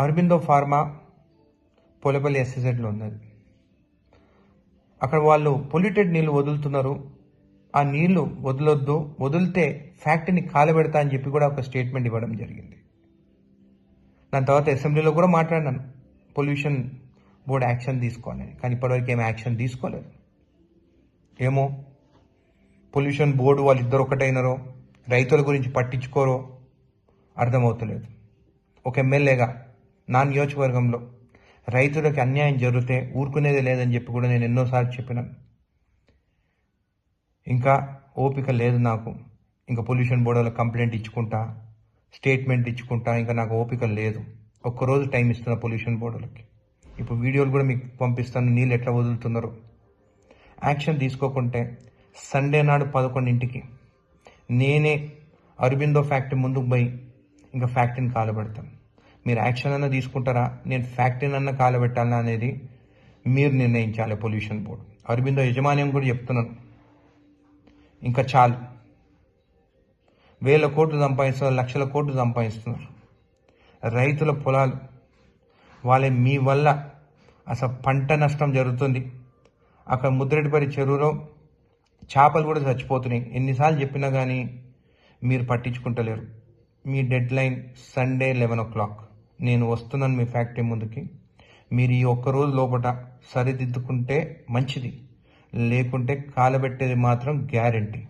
Aurobindo pharma Polepally ఎస్ఎజెడ్లో ఉన్నది. అక్కడ వాళ్ళు పొల్యూటెడ్ నీళ్లు వదులుతున్నారు. ఆ నీళ్లు వదలొద్దు, వదిలితే ఫ్యాక్టరీని కాలబెడతా అని చెప్పి కూడా ఒక స్టేట్మెంట్ ఇవ్వడం జరిగింది. దాని తర్వాత అసెంబ్లీలో కూడా మాట్లాడినాను, పొల్యూషన్ బోర్డు యాక్షన్ తీసుకోవాలని. కానీ ఇప్పటివరకు ఏమి యాక్షన్ తీసుకోలేదు. ఏమో పొల్యూషన్ బోర్డు వాళ్ళిద్దరు ఒకటైనరో, రైతుల గురించి పట్టించుకోరో అర్థమవుతలేదు. ఒక ఎమ్మెల్యేగా నా నియోజకవర్గంలో రైతులకి అన్యాయం జరిగితే ఊరుకునేది లేదని చెప్పి కూడా నేను ఎన్నోసార్లు చెప్పినాను. ఇంకా ఓపిక లేదు నాకు. ఇంకా పొల్యూషన్ బోర్డులో కంప్లైంట్ ఇచ్చుకుంటా, స్టేట్మెంట్ ఇచ్చుకుంటా, ఇంకా నాకు ఓపిక లేదు. ఒక్కరోజు టైం ఇస్తున్నా పొల్యూషన్ బోర్డులకి. ఇప్పుడు వీడియోలు కూడా మీకు పంపిస్తాను, నీళ్ళు ఎట్లా వదులుతున్నారు. యాక్షన్ తీసుకోకుంటే సండే నాడు 11ంటికి నేనే అరబిందో ఫ్యాక్టరీ ముందుకు పోయి ఇంకా ఫ్యాక్టరీని కాలబెడతాను. మీరు యాక్షన్ అన్నా తీసుకుంటారా, నేను ఫ్యాక్టరీని అన్నా కాలబెట్టాలన్నా అనేది మీరు నిర్ణయించాలి. పొల్యూషన్ బోర్డు, అరబిందో యజమాన్యం కూడా చెప్తున్నాను, ఇంకా చాలు. 1000 కోట్లు సంపాదిస్తున్నారు, లక్షల కోట్లు సంపాదిస్తున్నారు. రైతుల పొలాలు మీ వల్ల అసలు పంట నష్టం జరుగుతుంది. అక్కడ ముద్రెడ్డిపల్లి చెరువులో చేపలు కూడా చచ్చిపోతున్నాయి. ఎన్నిసార్లు చెప్పినా కానీ మీరు పట్టించుకుంటలేరు. మీ డెడ్ లైన్ సండే 11 o'clock. నేను వస్తున్నాను మీ ఫ్యాక్టరీ ముందుకి. మీరు ఈ ఒక్కరోజు లోపల సరిదిద్దుకుంటే మంచిది, లేకుంటే కాలబెట్టేది మాత్రం గ్యారెంటీ.